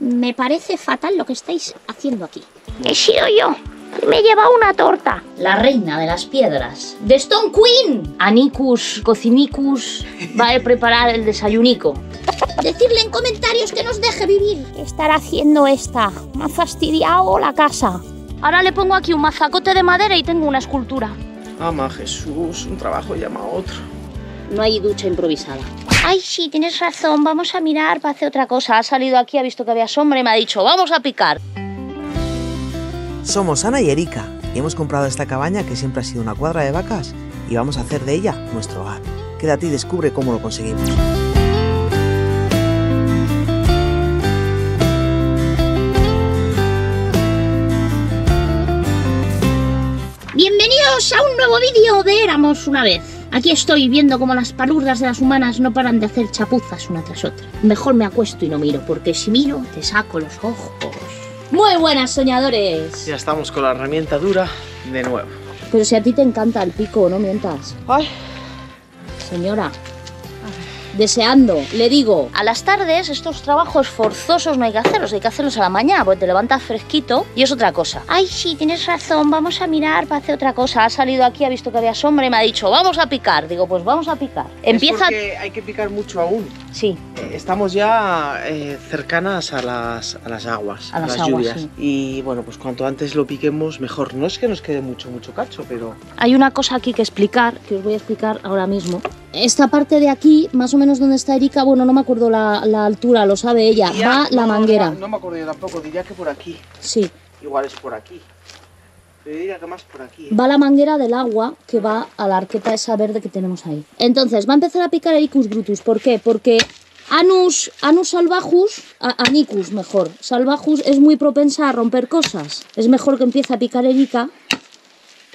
Me parece fatal lo que estáis haciendo aquí. He sido yo. Me he llevado una torta. La reina de las piedras. ¡The Stone Queen! Anicus Cocinicus va a preparar el desayunico. Decirle en comentarios que nos deje vivir. ¿Qué estará haciendo esta? Me ha fastidiado la casa. Ahora le pongo aquí un mazacote de madera y tengo una escultura. Ama Jesús, un trabajo llama a otro. No hay ducha improvisada. Ay, sí, tienes razón, vamos a mirar para hacer otra cosa. Ha salido aquí, ha visto que había sombra y me ha dicho, vamos a picar. Somos Ana y Erika y hemos comprado esta cabaña que siempre ha sido una cuadra de vacas y vamos a hacer de ella nuestro hogar. Quédate y descubre cómo lo conseguimos. Bienvenidos a un nuevo vídeo de Éramos una vez. Aquí estoy viendo cómo las palurdas de las humanas no paran de hacer chapuzas una tras otra. Mejor me acuesto y no miro, porque si miro te saco los ojos. Muy buenas, soñadores. Ya estamos con la herramienta dura de nuevo. Pero si a ti te encanta el pico, no mientas. Ay. Señora, deseando, le digo, a las tardes estos trabajos forzosos no hay que hacerlos a la mañana, porque te levantas fresquito y es otra cosa. Ay, sí, tienes razón, vamos a mirar para hacer otra cosa. Ha salido aquí, ha visto que había sombra y me ha dicho, vamos a picar. Digo, pues vamos a picar. Empieza. Es porque hay que picar mucho aún. Sí. Estamos ya cercanas a las aguas, a las lluvias. Sí. Y bueno, pues cuanto antes lo piquemos, mejor. No es que nos quede mucho cacho, pero... Hay una cosa aquí que explicar, que os voy a explicar ahora mismo. Esta parte de aquí, más o menos donde está Erika, bueno, no me acuerdo la altura, lo sabe ella, va la manguera. No me acuerdo yo tampoco, diría que por aquí. Sí. Igual es por aquí. Yo diría que más por aquí. Va la manguera del agua que va a la arqueta esa verde que tenemos ahí. Entonces, va a empezar a picar Ericus brutus. ¿Por qué? Porque Anus salvajus, Anicus mejor, salvajus es muy propensa a romper cosas. Es mejor que empiece a picar Erika.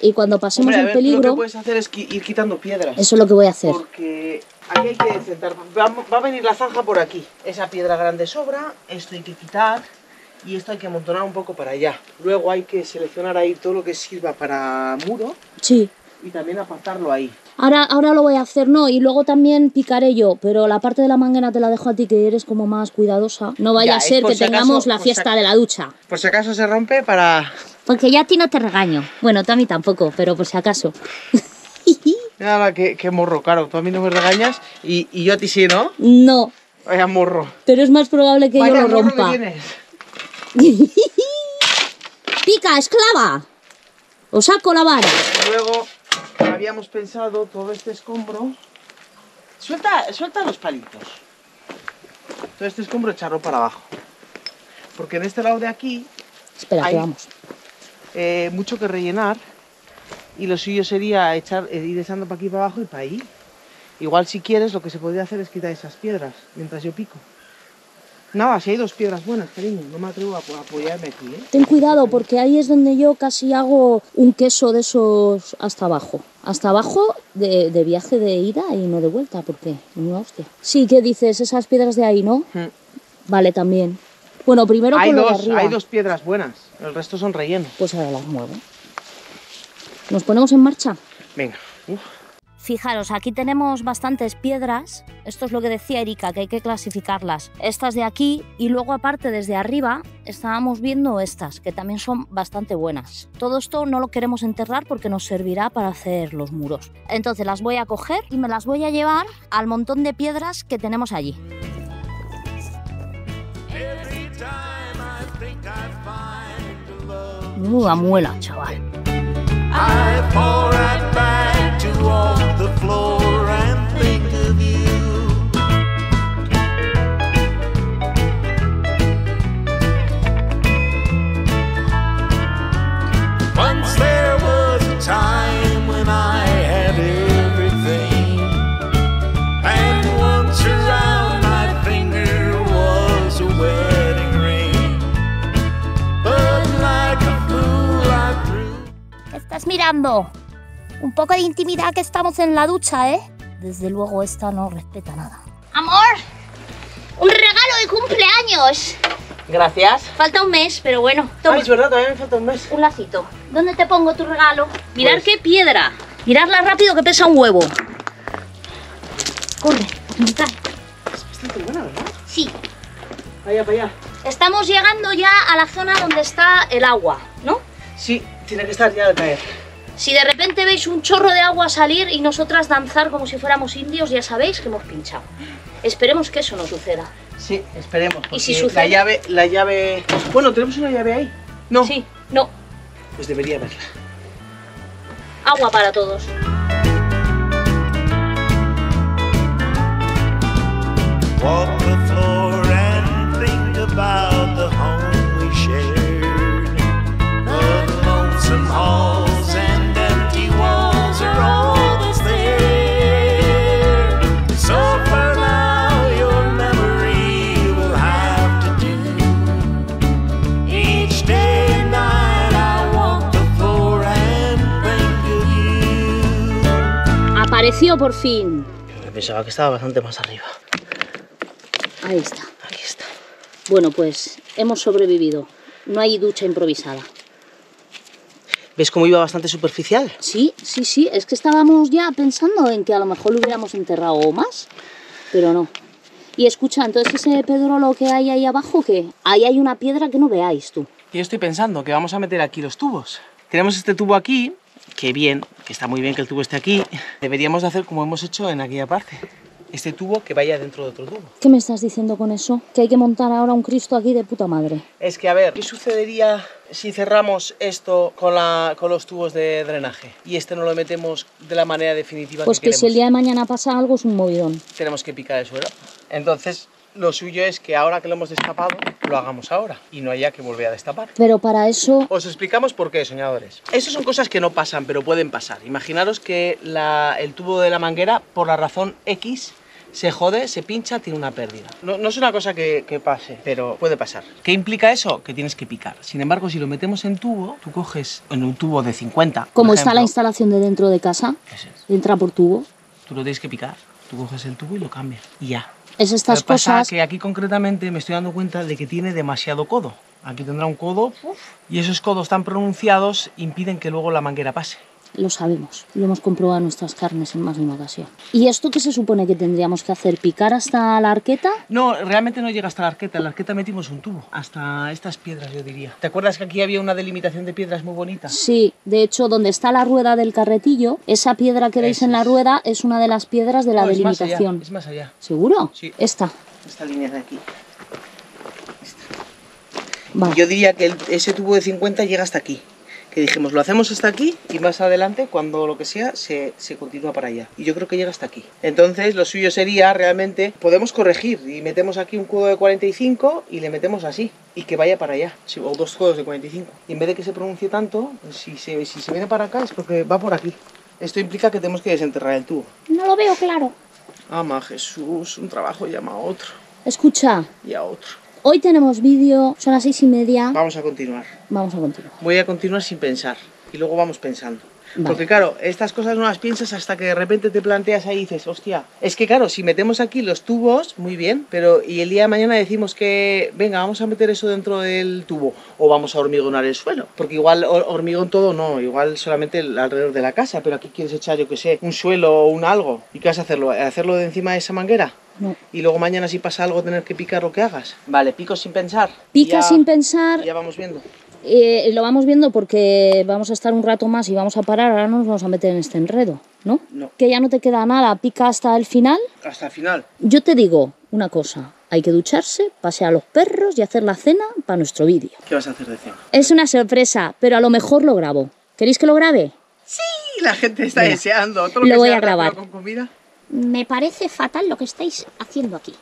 Y cuando pasemos el peligro... Lo que puedes hacer es ir quitando piedras. Eso es lo que voy a hacer. Porque aquí hay que sentar. Va a venir la zanja por aquí. Esa piedra grande sobra, esto hay que quitar y esto hay que amontonar un poco para allá. Luego hay que seleccionar ahí todo lo que sirva para muro. Sí. Y también apartarlo ahí. Ahora lo voy a hacer, no, y luego también picaré yo, pero la parte de la manguera te la dejo a ti, que eres como más cuidadosa. No vaya a ser que tengamos la fiesta de la ducha. Por si acaso se rompe para... Porque ya a ti no te regaño. Bueno, tú a mí tampoco, pero por si acaso. Nada, qué morro, claro. Tú a mí no me regañas y yo a ti sí, ¿no? No. Vaya morro. Pero es más probable que yo lo rompa. ¡Pica, esclava! Os saco la vara. Y luego habíamos pensado todo este escombro. Suelta los palitos. Todo este escombro echarlo para abajo. Porque en este lado de aquí... Espera, que vamos. Mucho que rellenar. Y lo suyo sería ir echando para aquí para abajo y para ahí. Igual si quieres lo que se podría hacer es quitar esas piedras mientras yo pico. Nada, si hay dos piedras buenas, cariño, no me atrevo a apoyarme aquí, ¿eh? Ten cuidado porque ahí es donde yo casi hago un queso de esos hasta abajo. Hasta abajo de viaje de ida y no de vuelta, porque no, hostia. Sí, ¿qué dices? Esas piedras de ahí, ¿no? Vale, también. Bueno, primero con lo de arriba. Hay dos piedras buenas, el resto son relleno. Pues ahora las muevo. ¿Nos ponemos en marcha? Venga. Fijaros, aquí tenemos bastantes piedras. Esto es lo que decía Erika, que hay que clasificarlas. Estas de aquí y luego aparte desde arriba estábamos viendo estas, que también son bastante buenas. Todo esto no lo queremos enterrar porque nos servirá para hacer los muros. Entonces las voy a coger y me las voy a llevar al montón de piedras que tenemos allí. Menuda muela, chaval. I fall right back to walk the floor and think of you. Once there was a time when I had everything, and once around my finger was a wedding ring, but like a fool I threw. ¿Qué estás mirando? Un poco de intimidad, que estamos en la ducha, ¿eh? Desde luego esta no respeta nada. ¡Amor! ¡Un regalo de cumpleaños! Gracias. Falta un mes, pero bueno. Toma. Ay, es verdad, todavía me falta un mes. Un lacito. ¿Dónde te pongo tu regalo? Mirad qué piedra. Miradla rápido, que pesa un huevo. Corre, a pintar. Es bastante buena, ¿verdad? Sí. Allá, para allá. Estamos llegando ya a la zona donde está el agua, ¿no? Sí, tiene que estar ya al caer. Si de repente veis un chorro de agua salir y nosotras danzar como si fuéramos indios, ya sabéis que hemos pinchado. Esperemos que eso no suceda. Sí, esperemos. ¿Y si sucede? La llave... Bueno, ¿tenemos una llave ahí? No. Sí, no. Pues debería haberla. Agua para todos. Walk the floor and think about the home we shared. The lonesome halls and empty walls are always there. So for now your memory will have to do. Each day and night I walk the floor and think of you. Apareció por fin. Pensaba que estaba bastante más arriba. Ahí está. Aquí está. Bueno, pues hemos sobrevivido. No hay ducha improvisada. ¿Ves cómo iba bastante superficial? Sí, sí, sí. Es que estábamos ya pensando en que a lo mejor lo hubiéramos enterrado o más, pero no. Y escucha, entonces ese pedrolo que hay ahí abajo, ¿qué? Ahí hay una piedra que no veáis tú. Yo estoy pensando que vamos a meter aquí los tubos. Tenemos este tubo aquí, que bien, que está muy bien que el tubo esté aquí. Deberíamos de hacer como hemos hecho en aquella parte. Este tubo que vaya dentro de otro tubo. ¿Qué me estás diciendo con eso? ¿Que hay que montar ahora un Cristo aquí de puta madre? Es que, a ver, ¿qué sucedería si cerramos esto con los tubos de drenaje? Y este no lo metemos de la manera definitiva Pues que queremos. si el día de mañana pasa algo es un movidón. Tenemos que picar el suelo. Entonces, lo suyo es que ahora que lo hemos destapado, lo hagamos ahora. Y no haya que volver a destapar. Pero para eso... Os explicamos por qué, soñadores. Estas son cosas que no pasan, pero pueden pasar. Imaginaros que el tubo de la manguera, por la razón X, se jode, se pincha, tiene una pérdida. No es una cosa que pase, pero puede pasar. ¿Qué implica eso? Que tienes que picar. Sin embargo, si lo metemos en tubo, tú coges en un tubo de 50. Como está la instalación de dentro de casa, Eso es. entra por tubo. Tú lo tienes que picar. Tú coges el tubo y lo cambias. Y ya. Es estas Lo que pasa cosas... que aquí concretamente me estoy dando cuenta de que tiene demasiado codo. Aquí tendrá un codo, y esos codos tan pronunciados impiden que luego la manguera pase. Lo sabemos, lo hemos comprobado en nuestras carnes en más de una ocasión. ¿Y esto qué se supone que tendríamos que hacer? ¿Picar hasta la arqueta? No, realmente no llega hasta la arqueta. En la arqueta metimos un tubo, hasta estas piedras, yo diría. ¿Te acuerdas que aquí había una delimitación de piedras muy bonita? Sí, de hecho, donde está la rueda del carretillo, esa piedra que veis Eso en la es. rueda es una de las piedras de la No, delimitación. Es más allá. ¿Seguro? Sí. Esta. Esta línea de aquí. Vale. Yo diría que ese tubo de 50 llega hasta aquí. Que dijimos, lo hacemos hasta aquí y más adelante, cuando lo que sea, se continúa para allá. Y yo creo que llega hasta aquí. Entonces, lo suyo sería realmente, podemos corregir y metemos aquí un codo de 45 y le metemos así. Y que vaya para allá. Sí, o dos codos de 45. Y en vez de que se pronuncie tanto, si se viene para acá es porque va por aquí. Esto implica que tenemos que desenterrar el tubo. No lo veo claro. Ama Jesús, un trabajo llama a otro Escucha, y a otro. hoy tenemos vídeo, son las 6:30. Vamos a continuar. Vamos a continuar. Voy a continuar sin pensar y luego vamos pensando. Vale. Porque claro, estas cosas no las piensas hasta que de repente te planteas ahí y dices, hostia, es que claro, si metemos aquí los tubos, muy bien, pero y el día de mañana decimos que, venga, vamos a meter eso dentro del tubo o vamos a hormigonar el suelo, porque igual hormigón todo no, igual solamente alrededor de la casa, pero aquí quieres echar, yo que sé, un suelo o un algo. ¿Y qué vas a hacerlo? ¿Hacerlo de encima de esa manguera? No. Y luego mañana si pasa algo tener que picar lo que hagas. Vale, pico sin pensar. Pica Ya- sin pensar. Ya vamos viendo. Lo vamos viendo porque vamos a estar un rato más y vamos a parar. Ahora no nos vamos a meter en este enredo, ¿no? No. Que ya no te queda nada, pica hasta el final. Hasta el final. Yo te digo una cosa, hay que ducharse, pasear a los perros y hacer la cena para nuestro vídeo. ¿Qué vas a hacer de cena? Es una sorpresa, pero a lo mejor lo grabo. ¿Queréis que lo grabe? Y la gente está Mira, deseando. Todo lo que voy sea a grabar. con comida. Me parece fatal lo que estáis haciendo aquí.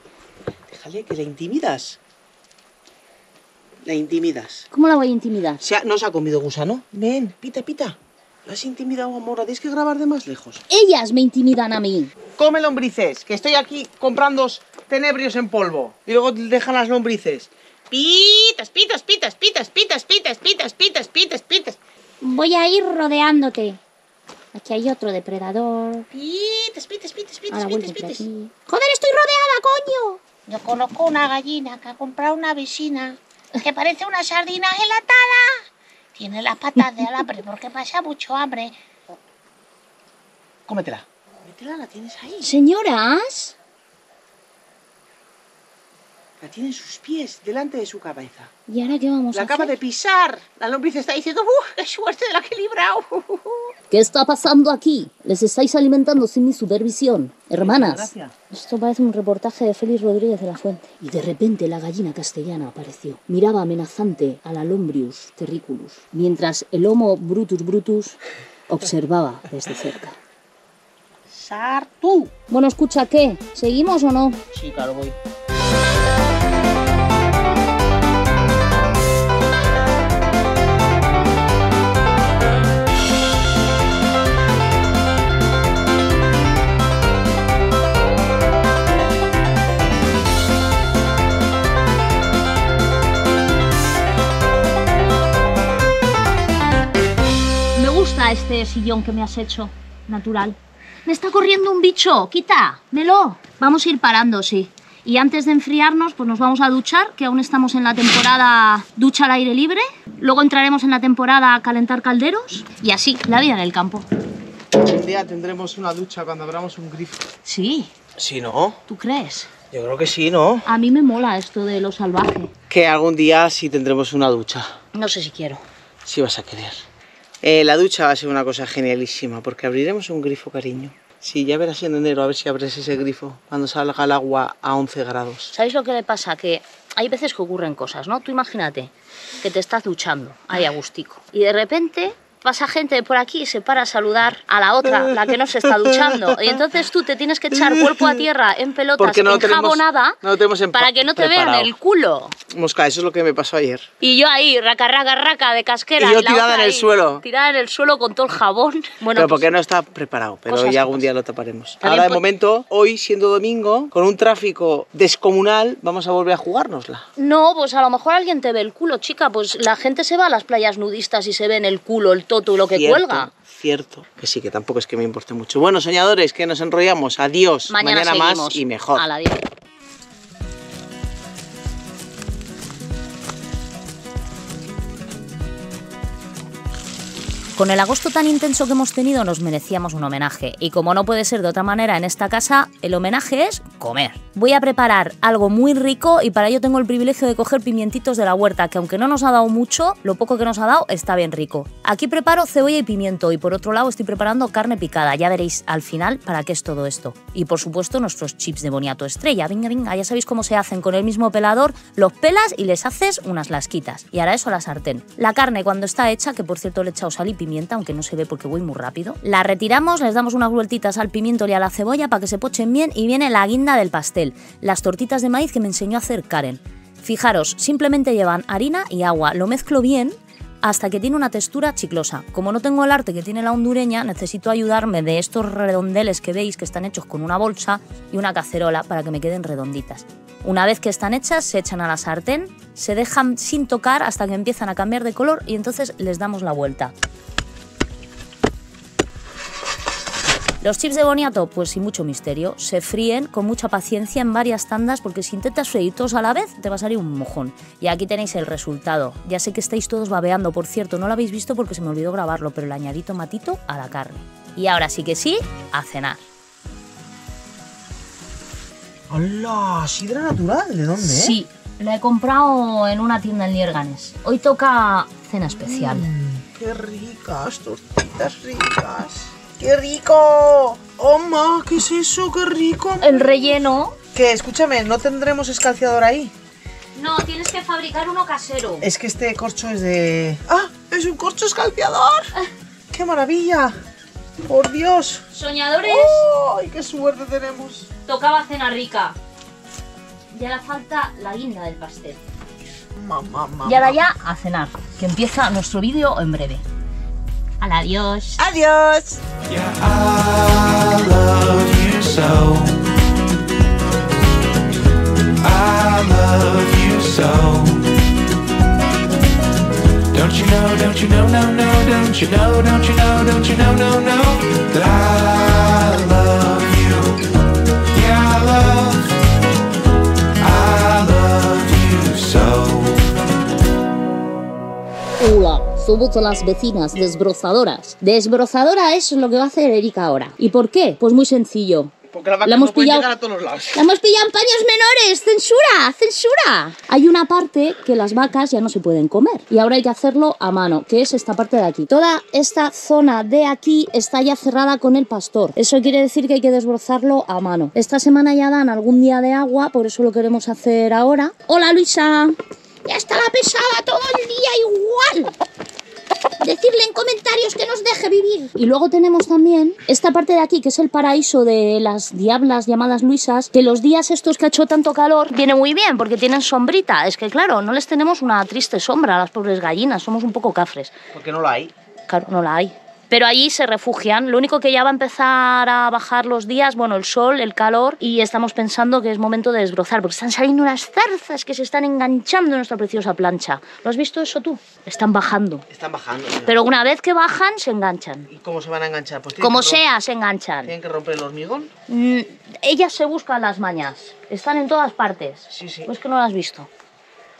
Déjale que la intimidas. La intimidas. ¿Cómo la voy a intimidar? ¿No se ha comido gusano? Ven, pita, pita. Lo has intimidado, amor. Tienes que grabar de más lejos. Ellas me intimidan a mí. Come lombrices, que estoy aquí comprando tenebrios en polvo. Y luego dejan las lombrices. Pitas, pitas, pitas, pitas, pitas, pitas, pitas, pitas, pitas, pitas. Voy a ir rodeándote. Aquí hay otro depredador. Pitas, pitas, pitas, pitas, Ahora pitas, vuelve por pitas. aquí. ¡Joder, estoy rodeada, coño! Yo conozco una gallina que ha comprado una vecina que parece una sardina gelatada. Tiene las patas de alambre porque pasa mucho hambre. Cómetela. Métela, la tienes ahí. Señoras, La tiene en sus pies, delante de su cabeza. ¿Y ahora qué vamos La a acaba hacer? de pisar. La lombriz está diciendo, ¡qué suerte de la que he librado! ¿Qué está pasando aquí? Les estáis alimentando sin mi supervisión. Hermanas, Gracias. esto parece un reportaje de Félix Rodríguez de la Fuente. Y de repente la gallina castellana apareció. Miraba amenazante a la Lombrius terriculus, mientras el Homo brutus brutus observaba desde cerca. ¡Sartu! Bueno, escucha, ¿qué? ¿Seguimos o no? Sí, claro, voy. Me gusta este sillón que me has hecho, natural. Me está corriendo un bicho, quítamelo. Vamos a ir parando, sí. Y antes de enfriarnos, pues nos vamos a duchar, que aún estamos en la temporada ducha al aire libre. Luego entraremos en la temporada a calentar calderos. Y así, la vida en el campo. Un día tendremos una ducha cuando abramos un grifo. Sí, Sí, ¿no? ¿tú crees? Yo creo que sí, ¿no? A mí me mola esto de lo salvaje. Que algún día sí tendremos una ducha. No sé si quiero. Sí vas a querer. La ducha va a ser una cosa genialísima, porque abriremos un grifo, cariño. Sí, ya verás en enero, a ver si abres ese grifo cuando salga el agua a 11 grados. ¿Sabéis lo que le pasa? Que hay veces que ocurren cosas, ¿no? Tú imagínate que te estás duchando, ahí a gustico, y de repente pasa gente por aquí y se para a saludar a la otra, la que no se está duchando. Y entonces tú te tienes que echar cuerpo a tierra en pelotas, Porque no lo tenemos- enjabonada, no lo tenemos para que no te vean preparado. el culo. Mosca, eso es lo que me pasó ayer. Y yo ahí, raca, raca, raca, de casquera. Y yo la tirada otra en el ahí, suelo. Tirada en el suelo con todo el jabón. Bueno, Pero pues, porque no está preparado, pero cosas ya que algún pasan. día lo taparemos. También Ahora, de puede- momento, hoy siendo domingo, con un tráfico descomunal, vamos a volver a jugárnosla. no, pues a lo mejor alguien te ve el culo, chica. Pues la gente se va a las playas nudistas y se ven el culo, el toto y lo que cuelga. Cierto, que sí, que tampoco es que me importe mucho. Bueno, soñadores, que nos enrollamos. Adiós. Mañana más seguimos. y mejor. A la 10. Con el agosto tan intenso que hemos tenido nos merecíamos un homenaje y como no puede ser de otra manera en esta casa, el homenaje es comer. Voy a preparar algo muy rico y para ello tengo el privilegio de coger pimientitos de la huerta, que aunque no nos ha dado mucho, lo poco que nos ha dado está bien rico. Aquí preparo cebolla y pimiento y por otro lado estoy preparando carne picada, ya veréis al final para qué es todo esto. Y por supuesto nuestros chips de boniato estrella, venga, venga, ya sabéis cómo se hacen con el mismo pelador, los pelas y les haces unas lasquitas. Y ahora eso a la sartén. La carne cuando está hecha, que por cierto le he echado sal y pimienta, aunque no se ve porque voy muy rápido, la retiramos, les damos unas vueltitas al pimiento y a la cebolla para que se pochen bien y viene la guinda del pastel, las tortitas de maíz que me enseñó a hacer Karen. Fijaros, simplemente llevan harina y agua, lo mezclo bien hasta que tiene una textura chiclosa. Como no tengo el arte que tiene la hondureña, necesito ayudarme de estos redondeles que veis que están hechos con una bolsa y una cacerola para que me queden redonditas. Una vez que están hechas, se echan a la sartén, se dejan sin tocar hasta que empiezan a cambiar de color y entonces les damos la vuelta. Los chips de boniato, pues sin mucho misterio, se fríen con mucha paciencia en varias tandas porque si intentas freír todos a la vez te va a salir un mojón. Y aquí tenéis el resultado. Ya sé que estáis todos babeando, por cierto, no lo habéis visto porque se me olvidó grabarlo, pero le añadí tomatito a la carne. Y ahora sí que sí, a cenar. ¡Hola! ¿Sidra natural? ¿De dónde? Sí, la he comprado en una tienda en Lierganes. Hoy toca cena especial. ¡Qué ricas! Tortitas ricas. ¡Qué rico! ¡Oma! ¿Qué es eso? ¡Qué rico! El relleno... Que, escúchame, ¿no tendremos escalciador ahí? No, tienes que fabricar uno casero. Es que este corcho es de... ¡Ah! ¡Es un corcho escalciador! ¡Qué maravilla! ¡Por Dios! Soñadores, ¡Ay, qué suerte tenemos! tocaba cena rica. Y ahora falta la guinda del pastel. Mamá. Y ahora ya a cenar, que empieza nuestro vídeo en breve. Al adiós. ¡Adiós! Yeah, I love you so. I love you so. Don't you know, don't you know, no, no, don't you know, don't you know, don't you know, no, no, that I love you. Yeah, I love you so. Hola, somos las vecinas desbrozadoras. Desbrozadora es lo que va a hacer Erika ahora. ¿Y por qué? Pues muy sencillo. Porque las vacas La hemos no pueden pillado. llegar a todos los lados. ¡La hemos pillado en paños menores! ¡Censura! ¡Censura! Hay una parte que las vacas ya no se pueden comer. Y ahora hay que hacerlo a mano, que es esta parte de aquí. Toda esta zona de aquí está ya cerrada con el pastor. Eso quiere decir que hay que desbrozarlo a mano. Esta semana ya dan algún día de agua, por eso lo queremos hacer ahora. ¡Hola, Luisa! Ya está la pesada todo el día igual. Decidle en comentarios que nos deje vivir. Y luego tenemos también esta parte de aquí, que es el paraíso de las diablas llamadas Luisas, que los días estos que ha hecho tanto calor viene muy bien porque tienen sombrita. Es que claro, no les tenemos una triste sombra a las pobres gallinas, somos un poco cafres. Porque no la hay. Claro, no la hay. Pero allí se refugian. Lo único que ya va a empezar a bajar los días, bueno, el sol, el calor, y estamos pensando que es momento de desbrozar, porque están saliendo unas zarzas que se están enganchando en nuestra preciosa plancha. ¿Lo has visto eso tú? Están bajando. Están bajando. Pero una vez que bajan, se enganchan. ¿Y cómo se van a enganchar? Pues Como sea, se enganchan. ¿Tienen que romper el hormigón? Ellas se buscan las mañas. Están en todas partes. Sí, sí. Pues que no las has visto.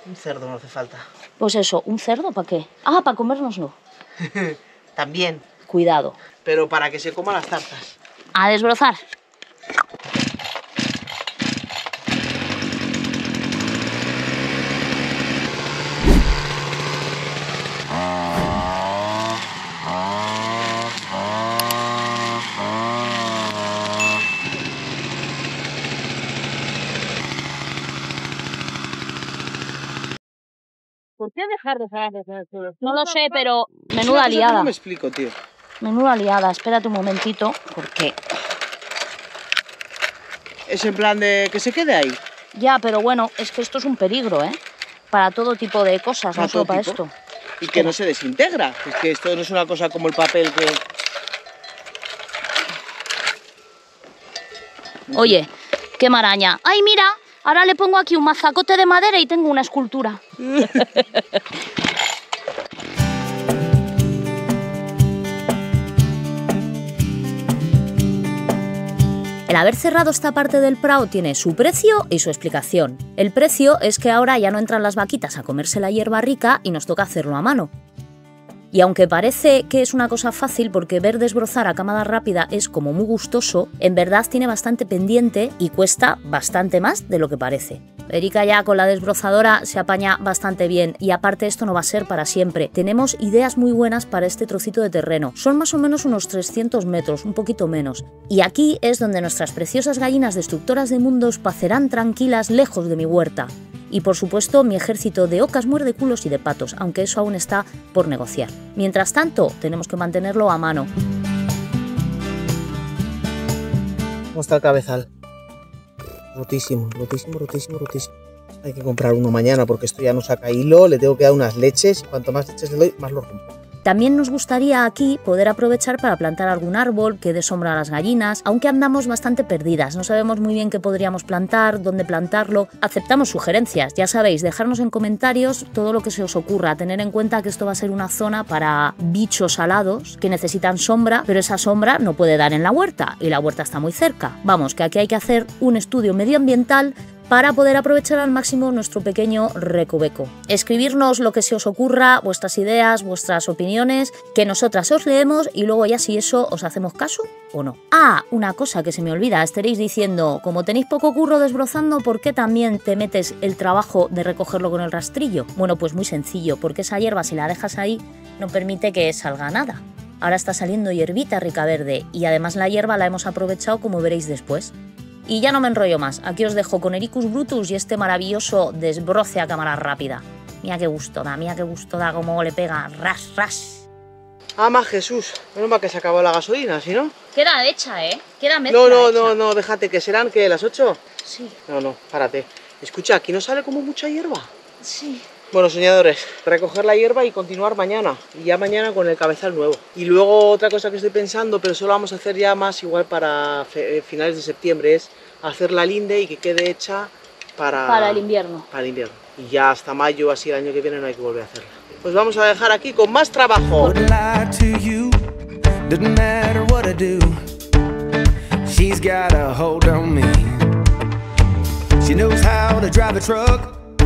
Un cerdo no hace falta. Pues eso, ¿un cerdo para qué? Ah, para comérnoslo. También. Cuidado. Pero para que se coman las zarzas. A desbrozar. ¿Por qué dejar de hacer? No lo sé, pero menuda liada. No me explico, tío. Menuda liada. Espérate un momentito, porque... Es en plan de que se quede ahí. Ya, pero bueno, es que esto es un peligro, ¿eh? Para todo tipo de cosas, no Para solo todo para tipo. esto. Y que no se desintegra. Es que esto no es una cosa como el papel que... Oye, qué maraña. ¡Ay, mira! Ahora le pongo aquí un mazacote de madera y tengo una escultura. El haber cerrado esta parte del prado tiene su precio y su explicación. El precio es que ahora ya no entran las vaquitas a comerse la hierba rica y nos toca hacerlo a mano. Y aunque parece que es una cosa fácil porque ver desbrozar a cámara rápida es como muy gustoso, en verdad tiene bastante pendiente y cuesta bastante más de lo que parece. Erika ya con la desbrozadora se apaña bastante bien y aparte esto no va a ser para siempre. Tenemos ideas muy buenas para este trocito de terreno. Son más o menos unos 300 metros, un poquito menos. Y aquí es donde nuestras preciosas gallinas destructoras de mundos pacerán tranquilas lejos de mi huerta. Y por supuesto mi ejército de ocas muerdeculos y de patos, aunque eso aún está por negociar. Mientras tanto, tenemos que mantenerlo a mano. ¿Cómo está el cabezal? Rotísimo, rotísimo, rotísimo, rotísimo. Hay que comprar uno mañana porque esto ya no saca hilo, le tengo que dar unas leches y cuanto más leches le doy, más lo rompo. También nos gustaría aquí poder aprovechar para plantar algún árbol que dé sombra a las gallinas, aunque andamos bastante perdidas, no sabemos muy bien qué podríamos plantar, dónde plantarlo. Aceptamos sugerencias, ya sabéis, dejarnos en comentarios todo lo que se os ocurra, tener en cuenta que esto va a ser una zona para bichos alados que necesitan sombra, pero esa sombra no puede dar en la huerta y la huerta está muy cerca. Vamos, que aquí hay que hacer un estudio medioambiental para poder aprovechar al máximo nuestro pequeño recoveco. Escribirnos lo que se os ocurra, vuestras ideas, vuestras opiniones, que nosotras os leemos y luego ya si eso os hacemos caso o no. Ah, una cosa que se me olvida, estaréis diciendo, como tenéis poco curro desbrozando, ¿por qué también te metes el trabajo de recogerlo con el rastrillo? Bueno, pues muy sencillo, porque esa hierba si la dejas ahí no permite que salga nada. Ahora está saliendo hierbita rica verde y además la hierba la hemos aprovechado como veréis después. Y ya no me enrollo más, aquí os dejo con Ericus Brutus y este maravilloso desbroce a cámara rápida. Mira qué gusto da como le pega, ras, ras. Ama Jesús, menos mal que se acabó la gasolina, ¿sí no? Queda hecha, ¿eh? Queda mezcla No, déjate, que serán, ¿qué? ¿Las 8? Sí. No, párate. Escucha, aquí no sale como mucha hierba. Sí. Bueno, soñadores, recoger la hierba y continuar mañana. Y ya mañana con el cabezal nuevo. Y luego otra cosa que estoy pensando, pero solo vamos a hacer ya más igual para finales de septiembre, es hacer la linde y que quede hecha para el invierno. Para el invierno. Y ya hasta mayo, así el año que viene, no hay que volver a hacerla. Pues vamos a dejar aquí con más trabajo.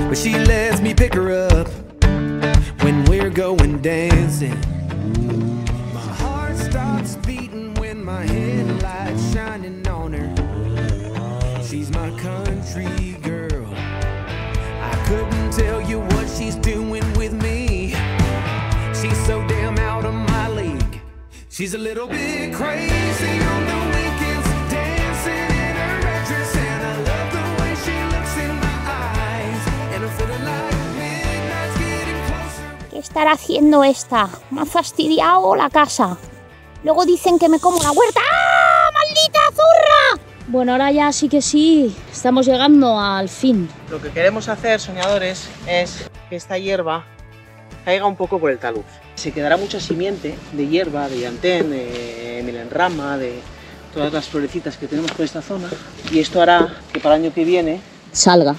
But she lets me pick her up when we're going dancing. My heart starts beating when my headlights shining on her. She's my country girl. I couldn't tell you what she's doing with me. She's so damn out of my league. She's a little bit crazy on the weekends, dancing in her red dress, and I love the way she looks in my eyes, and I'm feeling like midnight's getting closer. ¿Qué estará haciendo esta? Me ha fastidiado la casa. Luego dicen que me como la huerta. ¡Ah, maldita zurra! Bueno, ahora ya sí que sí, estamos llegando al fin. Lo que queremos hacer, soñadores, es que esta hierba caiga un poco por el talud. Se quedará mucha simiente de hierba, de llantén, de melenrama, de todas las florecitas que tenemos por esta zona. Y esto hará que para el año que viene Salga.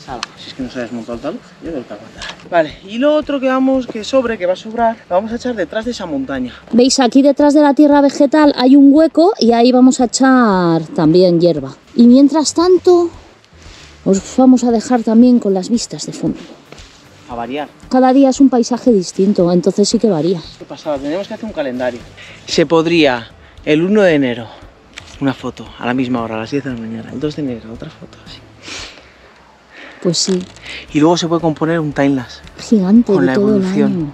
salga. Si es que no se ha desmontado el talud, yo creo que aguantará. Vale, y lo otro que va a sobrar, lo vamos a echar detrás de esa montaña. ¿Veis? Aquí detrás de la tierra vegetal hay un hueco y ahí vamos a echar también hierba. Y mientras tanto, os vamos a dejar también con las vistas de fondo. A variar. Cada día es un paisaje distinto, entonces sí que varía. ¿Qué pasaba? Tenemos que hacer un calendario. Se podría el 1 de enero, una foto a la misma hora, a las 10 de la mañana. El 2 de enero, otra foto así. Pues sí, Y luego se puede componer un timelapse gigante con de la todo el evolución. año.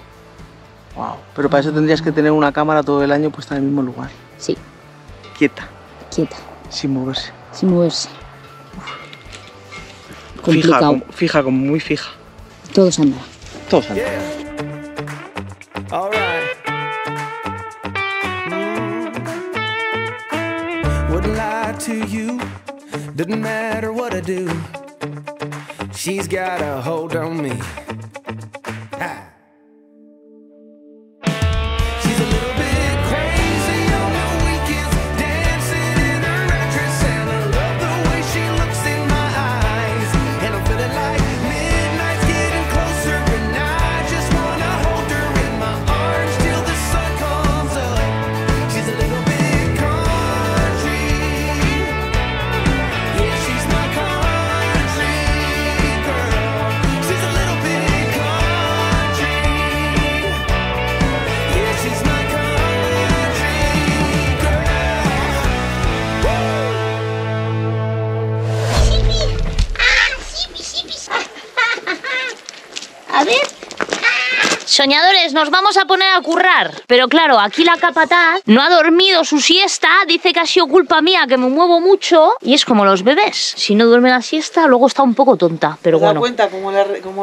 Wow. Pero para eso tendrías que tener una cámara todo el año puesta en el mismo lugar. Sí, Quieta, quieta, sin moverse. sin moverse. Complicado. Fija, como muy fija. Todo se andará. Todo sale. All right. Wouldn't lie to you. Doesn't matter what I do. She's got a hold on me. Ha. She's a little bit crazy on the weekends, dancing in her red dress, and I love the way she looks in my eyes, and I'm feeling like midnight's getting closer, and I just wanna hold her in my arms till the sun comes up. She's a little bit country, yeah, she's my country girl. She's a little bit country, yeah, she's my country girl. A ver. Soñadores, nos vamos a poner a currar. Pero claro, aquí la capataz no ha dormido su siesta, dice que ha sido culpa mía, que me muevo mucho. Y es como los bebés. Si no duerme la siesta, luego está un poco tonta. Pero ¿Te das bueno, cuenta cómo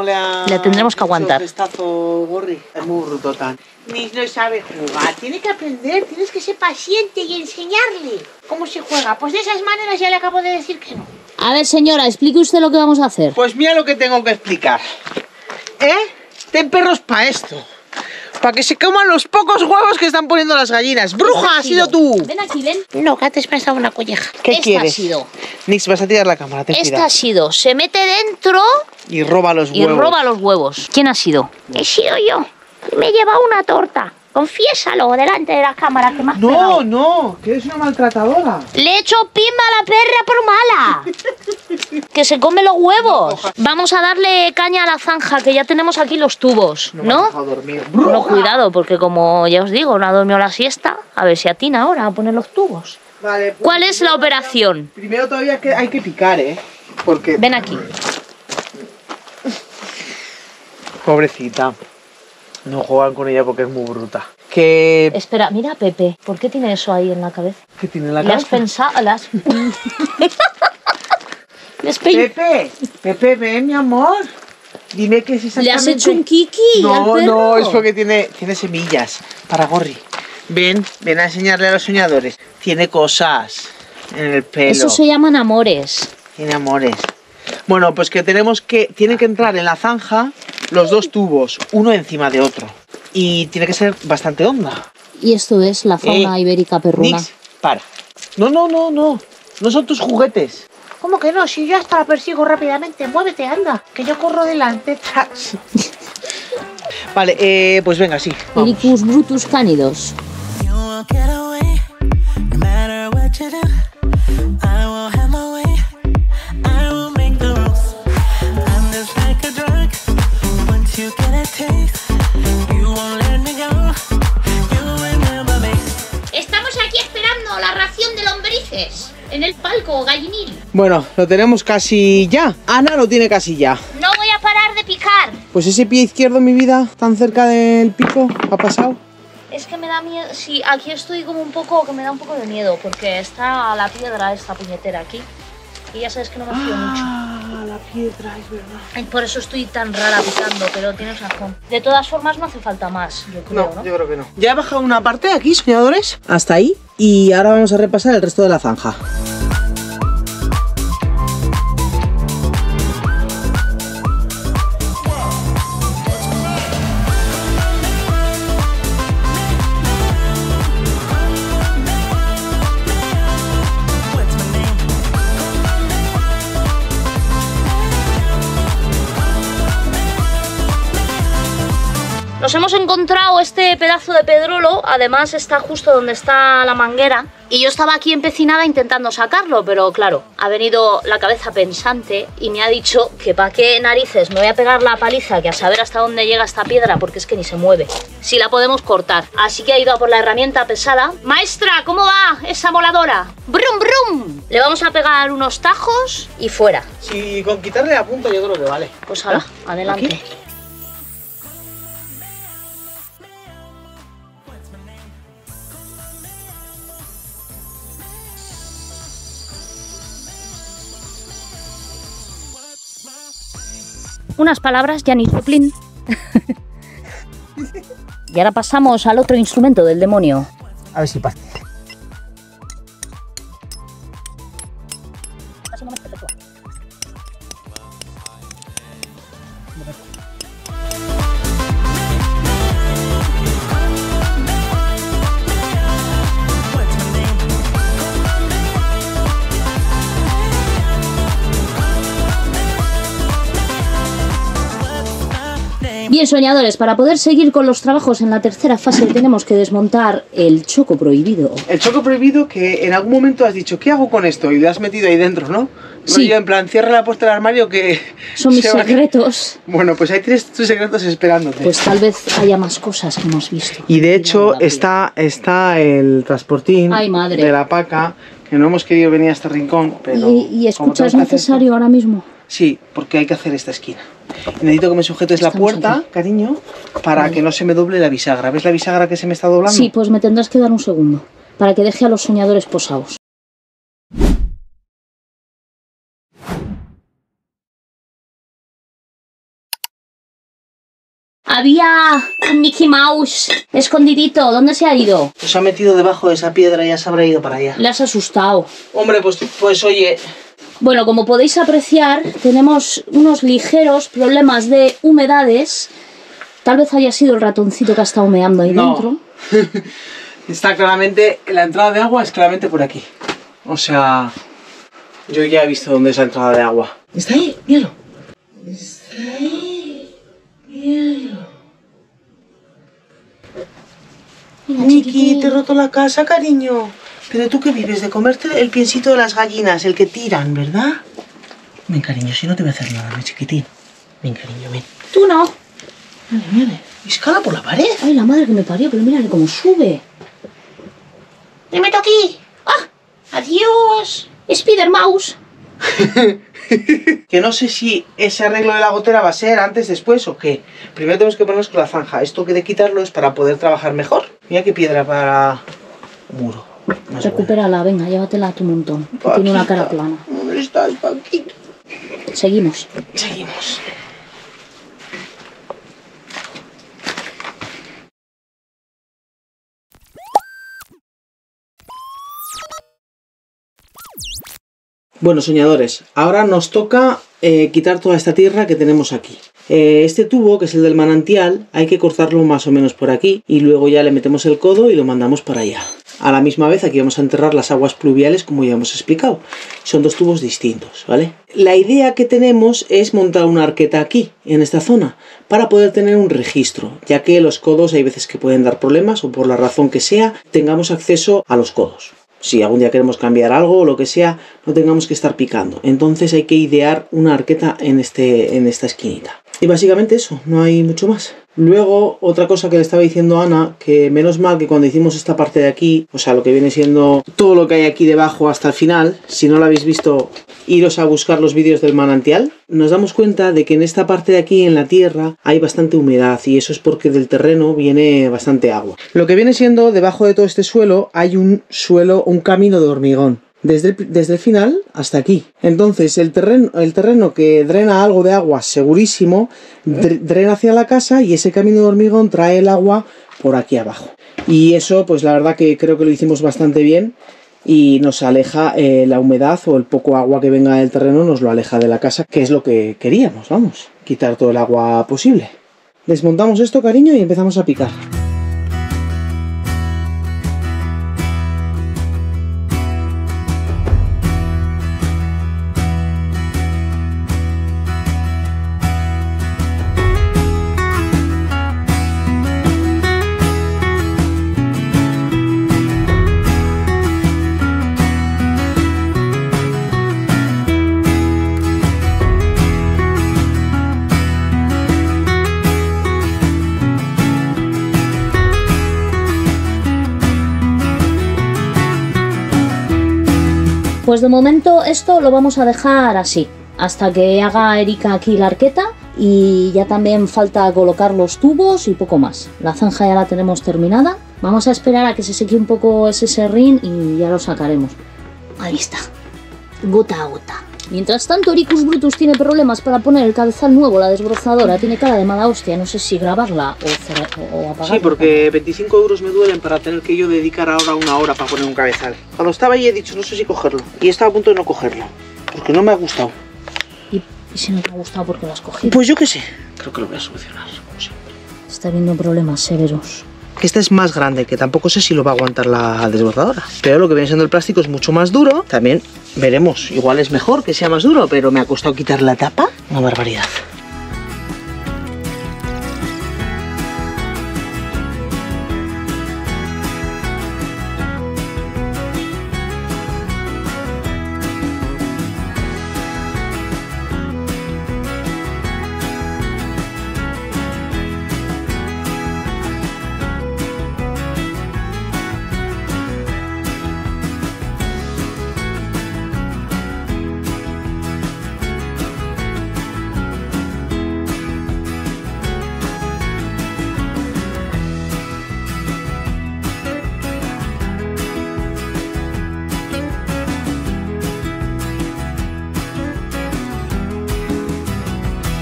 le ha Le tendremos que hecho aguantar. Pestazo Gorri? Es muy bruto tan. Ni no sabe jugar. Tiene que aprender, tienes que ser paciente y enseñarle cómo se juega. Pues de esas maneras ya le acabo de decir que no. a ver señora, explique usted lo que vamos a hacer. Pues mira lo que tengo que explicar. Ten perros para esto. Para que se coman los pocos huevos que están poniendo las gallinas. ¡Bruja, has sido tú! Ven aquí, ven. No, que antes pensaba una colleja. ¿Qué Esta quieres? ha sido. Nix, vas a tirar la cámara, ten Esta cuidado. ha sido. Se mete dentro Y roba los y huevos. roba los huevos. ¿Quién ha sido? He sido yo. Me he llevado una torta. Confiésalo delante de la cámara que me has No, pegado. no, que eres una maltratadora. Le he hecho pimba a la perra por mala. Que se come los huevos. Vamos a darle caña a la zanja, que ya tenemos aquí los tubos, Me has ¿no? dejado dormir. No, cuidado, porque como ya os digo, no ha dormido la siesta. A ver si atina ahora a poner los tubos. Vale, pues ¿Cuál es la operación? Primero todavía hay que picar, Porque... Ven aquí. Pobrecita. No juegan con ella porque es muy bruta. Que... Espera, mira a Pepe. ¿Por qué tiene eso ahí en la cabeza? ¿Qué tiene en la ¿Le has cabeza? pensado? ¿Le has... ¿Le has pe- Pepe, ven, mi amor. Dime que es ¿Le exactamente... has hecho un kiki al No, perro? no, es porque tiene semillas para Gorri. Ven a enseñarle a los soñadores. Tiene cosas en el pelo. Eso se llaman amores. Tiene amores. Bueno, pues que tienen que entrar en la zanja los dos tubos, uno encima de otro. Y tiene que ser bastante honda. Y esto es la fauna ibérica perruna. Nix, para. No. No son tus juguetes. ¿Cómo que no? Si yo hasta la persigo rápidamente. Muévete, anda, que yo corro delante. Vale, pues venga, sí. vamos. Ericus brutus cánidos. You won't get away, no matter what you do. I won't have my way, I will make the rules. I'm just like a drug, once you get a taste, you won't let me go, you remember me. Estamos aquí esperando la ración de lombriz narices? En el palco gallinil. Bueno, lo tenemos casi ya. Ana lo tiene casi ya. No voy a parar de picar. Pues ese pie izquierdo, mi vida, tan cerca del pico, ha pasado. Es que me da miedo, sí, aquí estoy como un poco, que me da un poco de miedo, porque está la piedra esta puñetera aquí. Y ya sabes que no me fío mucho. Ah, la piedra, es verdad. Y por eso estoy tan rara picando, pero tienes razón. De todas formas no hace falta más, yo creo, ¿no? Yo creo que no. Ya he bajado una parte aquí, soñadores. Hasta ahí. Y ahora vamos a repasar el resto de la zanja. Nos hemos encontrado este pedazo de pedrolo, además está justo donde está la manguera. Y yo estaba aquí empecinada intentando sacarlo, pero claro, ha venido la cabeza pensante y me ha dicho que para qué narices me voy a pegar la paliza, que a saber hasta dónde llega esta piedra, porque es que ni se mueve. Si la podemos cortar. Así que ha ido a por la herramienta pesada. Maestra, ¿cómo va esa moladora? ¡Brum, brum! Le vamos a pegar unos tajos y fuera. Si con quitarle la punta yo creo que vale. Pues hala, adelante. ¿Aquí? Unas palabras, Janis Joplin. Y ahora pasamos al otro instrumento del demonio. A ver si parte. Bien, soñadores, para poder seguir con los trabajos en la tercera fase tenemos que desmontar el choco prohibido. El choco prohibido que en algún momento has dicho, ¿qué hago con esto? Y lo has metido ahí dentro, ¿no? Sí. Rollo, en plan, cierra la puerta del armario que... Son mis se va a- secretos. Bueno, pues ahí tienes tus secretos esperándote. Pues tal vez haya más cosas que no has visto. Y de hecho Mira, está el transportín Ay, madre. de la paca, que no hemos querido venir a este rincón, pero... Y como escucha, ¿es tenemos que hacer necesario ahora mismo? esto- Sí, porque hay que hacer esta esquina. Y necesito que me sujetes la Estamos puerta, aquí. cariño, para Vale. que no se me doble la bisagra. ¿Ves la bisagra que se me está doblando? Sí, pues me tendrás que dar un segundo, para que deje a los soñadores posados. Había un Mickey Mouse escondidito. ¿Dónde se ha ido? Pues se ha metido debajo de esa piedra y ya se habrá ido para allá. Le has asustado. Hombre, pues oye, Bueno, como podéis apreciar, tenemos unos ligeros problemas de humedades. Tal vez haya sido el ratoncito que ha estado humeando ahí No. dentro. está claramente, la entrada de agua es claramente por aquí. O sea, yo ya he visto dónde es la entrada de agua. ¿Está ahí? Míralo. Está ahí. Míralo. Niki, te he roto la casa, cariño. Pero tú que vives de comerte el piecito de las gallinas, el que tiran, ¿verdad? Ven, cariño, si no te voy a hacer nada, mi chiquitín. Ven, cariño, ven. Tú no. Mire, mire. Escala por la pared. Ay, la madre que me parió, pero mírale cómo sube. ¡Me meto aquí! ¡Ah! ¡Adiós! Spider Mouse. Que no sé si ese arreglo de la gotera va a ser antes, después o qué. Primero tenemos que ponernos con la zanja. Esto que de quitarlo es para poder trabajar mejor. Mira qué piedra para muro. Más Recupérala, venga, llévatela a tu montón. Que buena. tiene una Paquita, cara plana. ¿dónde estás, Paquita? Seguimos. Seguimos. Bueno, soñadores, ahora nos toca quitar toda esta tierra que tenemos aquí. Este tubo, que es el del manantial, hay que cortarlo más o menos por aquí y luego ya le metemos el codo y lo mandamos para allá. A la misma vez aquí vamos a enterrar las aguas pluviales, como ya hemos explicado. Son dos tubos distintos, ¿vale? La idea que tenemos es montar una arqueta aquí, en esta zona, para poder tener un registro, ya que los codos hay veces que pueden dar problemas o por la razón que sea, tengamos acceso a los codos. Si algún día queremos cambiar algo o lo que sea, no tengamos que estar picando. Entonces hay que idear una arqueta en esta esquinita. Y básicamente eso, no hay mucho más. Luego, otra cosa que le estaba diciendo a Ana, que menos mal que cuando hicimos esta parte de aquí, o sea, lo que viene siendo todo lo que hay aquí debajo hasta el final, si no lo habéis visto, iros a buscar los vídeos del manantial, nos damos cuenta de que en esta parte de aquí, en la tierra, hay bastante humedad y eso es porque del terreno viene bastante agua. Lo que viene siendo, debajo de todo este suelo, hay un camino de hormigón. Desde el final hasta aquí. Entonces el terreno que drena algo de agua segurísimo, drena hacia la casa y ese camino de hormigón trae el agua por aquí abajo. Y eso pues la verdad que creo que lo hicimos bastante bien y nos aleja la humedad o el poco agua que venga del terreno, nos lo aleja de la casa, que es lo que queríamos, vamos, quitar todo el agua posible. Desmontamos esto, cariño, y empezamos a picar. Pues de momento esto lo vamos a dejar así, hasta que haga Erika aquí la arqueta y ya también falta colocar los tubos y poco más. La zanja ya la tenemos terminada. Vamos a esperar a que se seque un poco ese serrín y ya lo sacaremos. Ahí está, gota a gota. Mientras tanto, Ericus Brutus tiene problemas para poner el cabezal nuevo, la desbrozadora. Tiene cara de mala hostia, no sé si grabarla o apagarla. Sí, porque 25 euros me duelen para tener que yo dedicar ahora una hora para poner un cabezal. Cuando estaba ahí he dicho, no sé si cogerlo. Y estaba a punto de no cogerlo, porque no me ha gustado. ¿Y si no te ha gustado porque lo has cogido? Pues yo qué sé. Creo que lo voy a solucionar, como siempre. Está habiendo problemas severos. Este es más grande, que tampoco sé si lo va a aguantar la desbrozadora. Pero lo que viene siendo el plástico es mucho más duro. También veremos, igual es mejor que sea más duro, pero me ha costado quitar la tapa. Una barbaridad.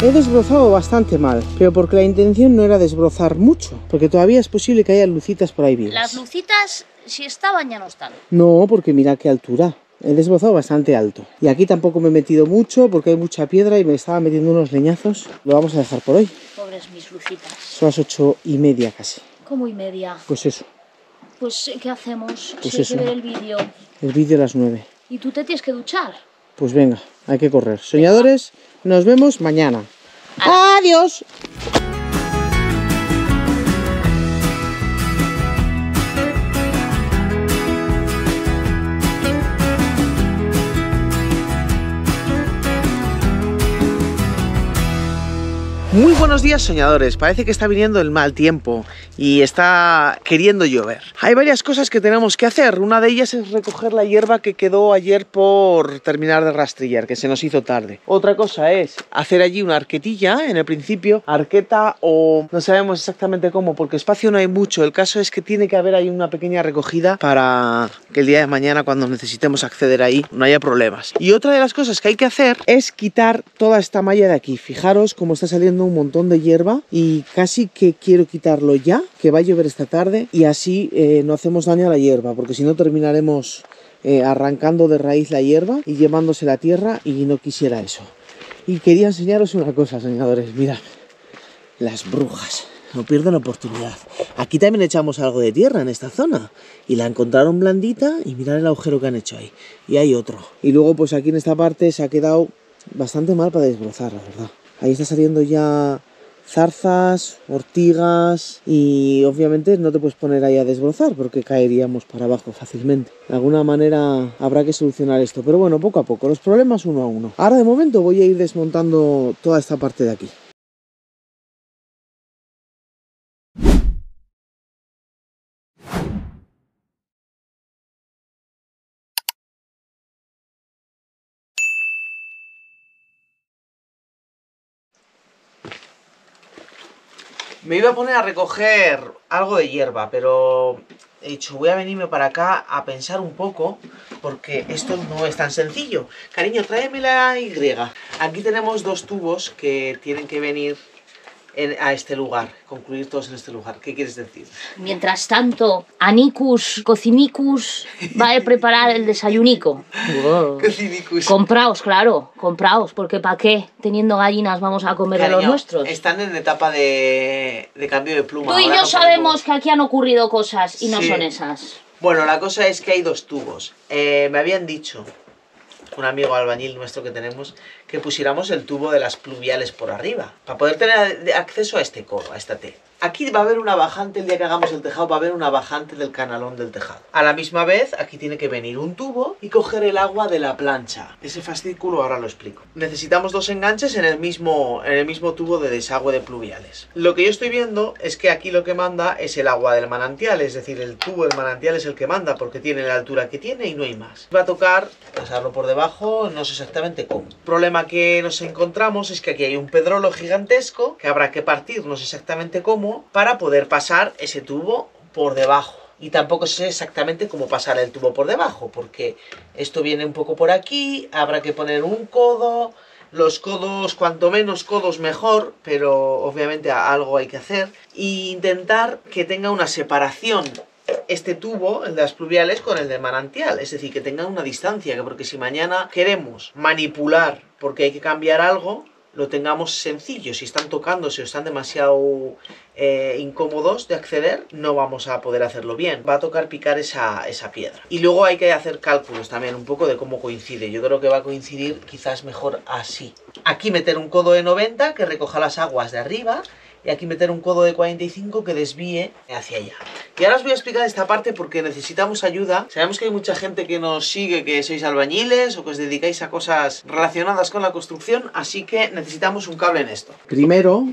He desbrozado bastante mal, pero porque la intención no era desbrozar mucho, porque todavía es posible que haya lucitas por ahí vivas. Las lucitas, si estaban, ya no están. No, porque mira qué altura. He desbrozado bastante alto. Y aquí tampoco me he metido mucho porque hay mucha piedra y me estaba metiendo unos leñazos. Lo vamos a dejar por hoy. Pobres mis lucitas. Son las 8:30 casi. ¿Cómo y media? Pues eso. Pues, ¿qué hacemos? Pues Si hay eso. que ver el vídeo. El vídeo a las 9. ¿Y tú te tienes que duchar? Pues venga, hay que correr. Soñadores, nos vemos mañana. ¡Adiós! Muy buenos días, soñadores. Parece que está viniendo el mal tiempo y está queriendo llover. Hay varias cosas que tenemos que hacer. Una de ellas es recoger la hierba que quedó ayer por terminar de rastrillar, que se nos hizo tarde. Otra cosa es hacer allí una arquetilla, en el principio, arqueta o no sabemos exactamente cómo, porque espacio no hay mucho. El caso es que tiene que haber ahí una pequeña recogida para que el día de mañana, cuando necesitemos acceder ahí, no haya problemas. Y otra de las cosas que hay que hacer es quitar toda esta malla de aquí. Fijaros cómo está saliendo un montón de hierba y casi que quiero quitarlo ya, que va a llover esta tarde y así no hacemos daño a la hierba, porque si no terminaremos arrancando de raíz la hierba y llevándose la tierra y no quisiera eso. Y quería enseñaros una cosa, soñadores, mirad, las brujas, no pierdan oportunidad. Aquí también echamos algo de tierra en esta zona y la encontraron blandita y mirad el agujero que han hecho ahí. Y hay otro. Y luego pues aquí en esta parte se ha quedado bastante mal para desbrozar, la verdad. Ahí está saliendo ya zarzas, ortigas y obviamente no te puedes poner ahí a desbrozar porque caeríamos para abajo fácilmente. De alguna manera habrá que solucionar esto, pero bueno, poco a poco, los problemas uno a uno. Ahora de momento voy a ir desmontando toda esta parte de aquí. Me iba a poner a recoger algo de hierba, pero he dicho, voy a venirme para acá a pensar un poco, porque esto no es tan sencillo. Cariño, tráeme la Y. Aquí tenemos 2 tubos que tienen que venir a este lugar, concluir todos en este lugar. ¿Qué quieres decir? Mientras tanto, Anicus Cocinicus va a preparar el desayunico. Wow. Cocinicus. Compraos, claro, compraos, porque ¿para qué? Teniendo gallinas vamos a comer de los Cariño, nuestros. están en etapa de cambio de pluma. Tú y Ahora yo no sabemos podemos- que aquí han ocurrido cosas y no Sí. son esas. Bueno, la cosa es que hay 2 tubos. Me habían dicho, un amigo albañil nuestro que tenemos, que pusiéramos el tubo de las pluviales por arriba, para poder tener acceso a este codo, a esta T. Aquí va a haber una bajante, el día que hagamos el tejado, va a haber una bajante del canalón del tejado. A la misma vez, aquí tiene que venir un tubo y coger el agua de la plancha. Ese fascículo ahora lo explico. Necesitamos 2 enganches en el mismo tubo de desagüe de pluviales. Lo que yo estoy viendo es que aquí lo que manda es el agua del manantial, es decir, el tubo del manantial es el que manda, porque tiene la altura que tiene y no hay más. Va a tocar pasarlo por debajo, no sé exactamente cómo. El problema que nos encontramos es que aquí hay un pedrolo gigantesco que habrá que partir, no sé exactamente cómo, para poder pasar ese tubo por debajo. Y tampoco sé exactamente cómo pasar el tubo por debajo, porque esto viene un poco por aquí, habrá que poner un codo. Los codos, cuanto menos codos mejor, pero obviamente algo hay que hacer. E intentar que tenga una separación este tubo, el de las pluviales, con el del manantial. Es decir, que tenga una distancia, porque si mañana queremos manipular porque hay que cambiar algo, lo tengamos sencillo. Si están tocándose o están demasiado incómodos de acceder, no vamos a poder hacerlo bien. Va a tocar picar esa piedra. Y luego hay que hacer cálculos también un poco de cómo coincide. Yo creo que va a coincidir quizás mejor así. Aquí meter un codo de 90 que recoja las aguas de arriba, y aquí meter un codo de 45 que desvíe hacia allá. Y ahora os voy a explicar esta parte porque necesitamos ayuda. Sabemos que hay mucha gente que nos sigue, que sois albañiles o que os dedicáis a cosas relacionadas con la construcción, así que necesitamos un cable en esto. Primero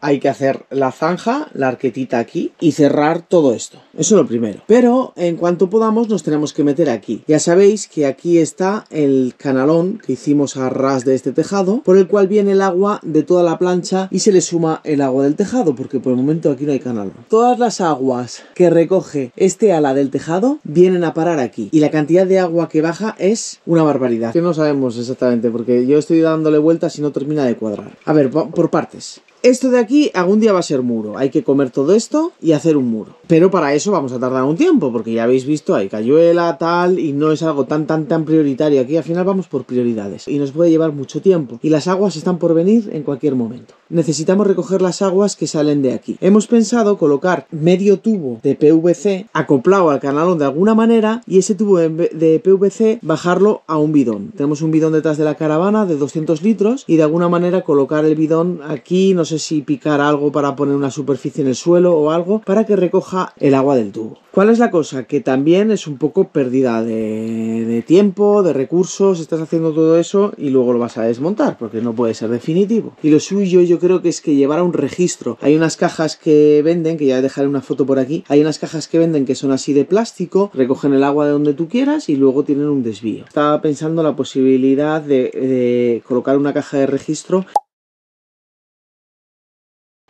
hay que hacer la zanja, la arquetita aquí y cerrar todo esto. Eso es lo primero. Pero en cuanto podamos nos tenemos que meter aquí. Ya sabéis que aquí está el canalón que hicimos a ras de este tejado, por el cual viene el agua de toda la plancha y se le suma el agua del tejado, porque por el momento aquí no hay canalón. Todas las aguas que recoge este ala del tejado vienen a parar aquí. Y la cantidad de agua que baja es una barbaridad. Que no sabemos exactamente, porque yo estoy dándole vueltas y no termina de cuadrar. A ver, por partes. Esto de aquí algún día va a ser muro. Hay que comer todo esto y hacer un muro. Pero para eso vamos a tardar un tiempo, porque ya habéis visto, hay cayuela, tal, y no es algo tan prioritario. Aquí al final vamos por prioridades. Y nos puede llevar mucho tiempo. Y las aguas están por venir en cualquier momento. Necesitamos recoger las aguas que salen de aquí. Hemos pensado colocar medio tubo de PVC acoplado al canalón de alguna manera, y ese tubo de PVC bajarlo a un bidón. Tenemos un bidón detrás de la caravana de 200 litros y de alguna manera colocar el bidón aquí, no sé si picar algo para poner una superficie en el suelo o algo para que recoja el agua del tubo. ¿Cuál es la cosa? Que también es un poco pérdida de tiempo, de recursos. Estás haciendo todo eso y luego lo vas a desmontar, porque no puede ser definitivo. Y lo suyo yo creo que es que llevar a un registro. Hay unas cajas que venden, que ya dejaré una foto por aquí, hay unas cajas que venden que son así de plástico, recogen el agua de donde tú quieras y luego tienen un desvío. Estaba pensando la posibilidad de colocar una caja de registro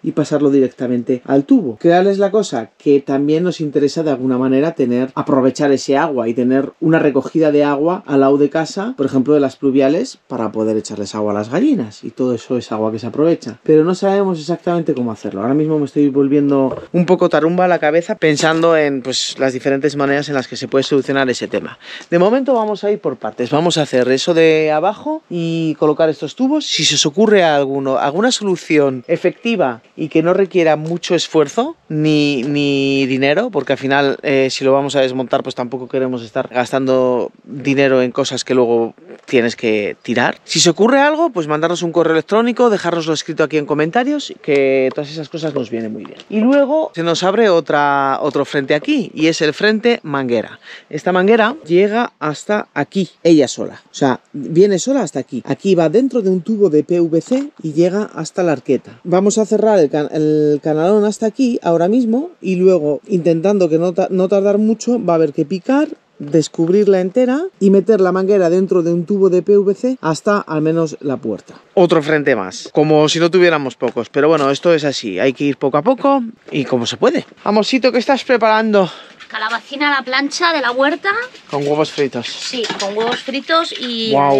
y pasarlo directamente al tubo. ¿Cuál es la cosa? Que también nos interesa de alguna manera aprovechar ese agua y tener una recogida de agua al lado de casa, por ejemplo de las pluviales, para poder echarles agua a las gallinas, y todo eso es agua que se aprovecha. Pero no sabemos exactamente cómo hacerlo. Ahora mismo me estoy volviendo un poco tarumba a la cabeza pensando en las diferentes maneras en las que se puede solucionar ese tema. De momento vamos a ir por partes. Vamos a hacer eso de abajo y colocar estos tubos. Si se os ocurre alguna solución efectiva y que no requiera mucho esfuerzo ni dinero, porque al final si lo vamos a desmontar pues tampoco queremos estar gastando dinero en cosas que luego tienes que tirar. Si se ocurre algo, pues mandarnos un correo electrónico, dejárnoslo escrito aquí en comentarios, que todas esas cosas nos vienen muy bien. Y luego se nos abre otro frente aquí, y es el frente manguera. Esta manguera llega hasta aquí, ella sola, o sea, viene sola hasta aquí. Aquí va dentro de un tubo de PVC y llega hasta la arqueta. Vamos a cerrar el canalón hasta aquí ahora mismo, y luego, intentando que no tardar mucho, va a haber que picar descubrirla entera y meter la manguera dentro de un tubo de PVC hasta al menos la puerta. Otro frente más, como si no tuviéramos pocos, pero bueno, esto es así, hay que ir poco a poco y como se puede. Amorcito, ¿qué estás preparando? Calabacina a la plancha de la huerta. Con huevos fritos. Sí, con huevos fritos y... Wow.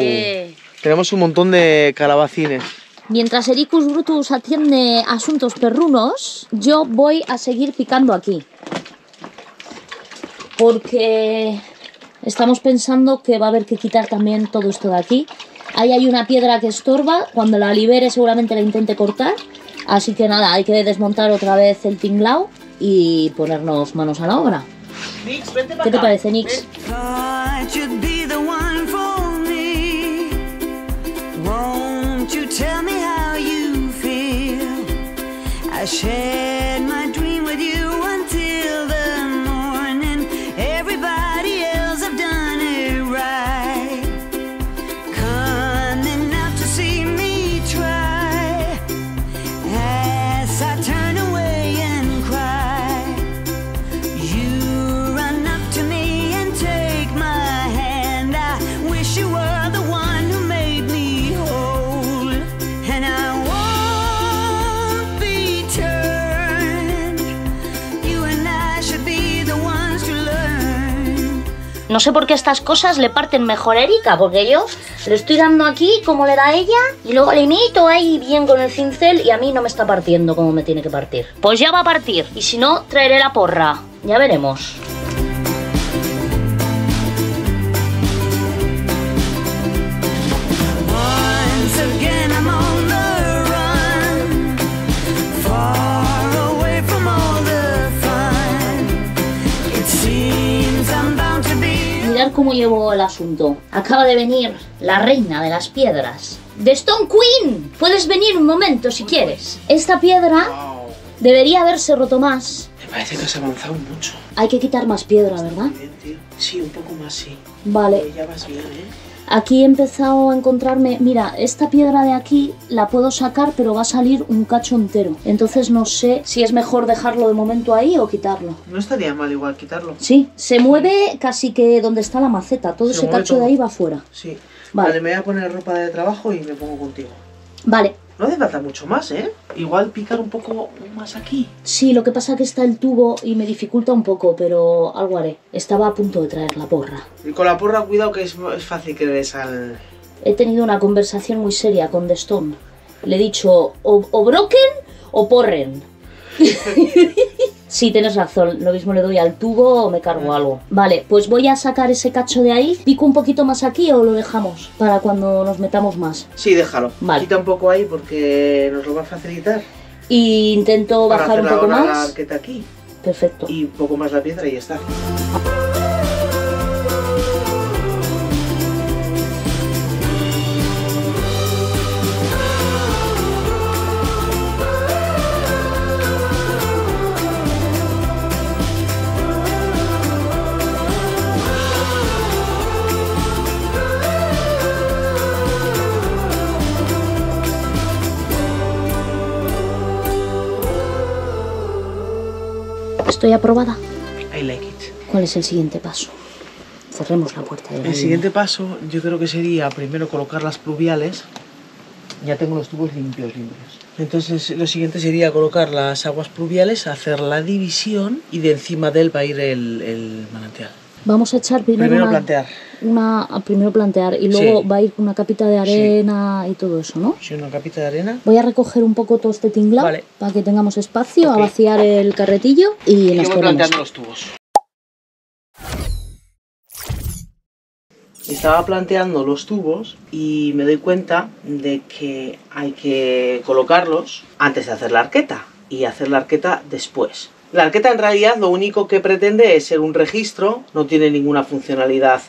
Tenemos un montón de calabacines. Mientras Ericus Brutus atiende asuntos perrunos, yo voy a seguir picando aquí. Porque estamos pensando que va a haber que quitar también todo esto de aquí. Ahí hay una piedra que estorba, cuando la libere seguramente la intente cortar. Así que nada, hay que desmontar otra vez el tinglao y ponernos manos a la obra. Nix, vente para ¿Qué te acá. parece, Nix? Thought you'd be the one for me. Won't you tell me how you feel? I shared my dream with you until the morning. Everybody else have done it right. Coming out to see me try. As I turn away and cry, you run up to me and take my hand. I wish you were the one who made me whole, and I won't be turned. You and I should be the ones to learn. No sé por qué estas cosas le parten mejor a Erika, porque yo le estoy dando aquí como le da ella y luego le imito ahí bien con el cincel y a mí no me está partiendo como me tiene que partir. Pues ya va a partir y si no, traeré la porra. Ya veremos. Once again I'm on the run, far away from all the fun. It seems I'm bound to be. Mirad cómo llevo el asunto. Acaba de venir la reina de las piedras. ¡The Stone Queen! Puedes venir un momento si quieres. Esta piedra Wow. debería haberse roto más. Me parece que has avanzado mucho. Hay que quitar más piedra, ¿verdad? Bien, tío. Sí, un poco más, sí. Vale. Pero ya vas bien, ¿eh? Aquí he empezado a encontrarme... Mira, esta piedra de aquí la puedo sacar, pero va a salir un cacho entero. Entonces no sé si es mejor dejarlo de momento ahí o quitarlo. No estaría mal igual quitarlo. Sí, se mueve casi que donde está la maceta. Todo Se ese mueve cacho todo. de ahí va fuera. Sí. Vale. Vale, me voy a poner ropa de trabajo y me pongo contigo. Vale. No hace falta mucho más, ¿eh? Igual picar un poco más aquí. Sí, lo que pasa es que está el tubo y me dificulta un poco, pero algo haré. Estaba a punto de traer la porra. Y con la porra, cuidado que es fácil que le al... He tenido una conversación muy seria con The Stone. Le he dicho o broken o porren. Sí, tienes razón. Lo mismo le doy al tubo o me cargo algo. Vale, pues voy a sacar ese cacho de ahí. ¿Pico un poquito más aquí o lo dejamos para cuando nos metamos más? Sí, déjalo. Vale. Quita un poco ahí porque nos lo va a facilitar. Y intento Para bajar un hacer poco ahora la más. arqueta aquí. Perfecto. Y un poco más la piedra y ya está. Estoy aprobada. I like it. ¿Cuál es el siguiente paso? Cerremos la puerta de la El gallina. siguiente paso yo creo que sería primero colocar las pluviales. Ya tengo los tubos limpios. Entonces lo siguiente sería colocar las aguas pluviales, hacer la división y de encima de él va a ir el manantial. Vamos a echar primero, plantear. primero plantear y luego Sí. va a ir una capita de arena y todo eso, ¿no? Sí, una capita de arena. Voy a recoger un poco todo este tinglado Vale. para que tengamos espacio, Ok. a vaciar el carretillo y Y nos voy ponemos. planteando los tubos. Estaba planteando los tubos y me doy cuenta de que hay que colocarlos antes de hacer la arqueta y hacer la arqueta después. La arqueta en realidad lo único que pretende es ser un registro, no tiene ninguna funcionalidad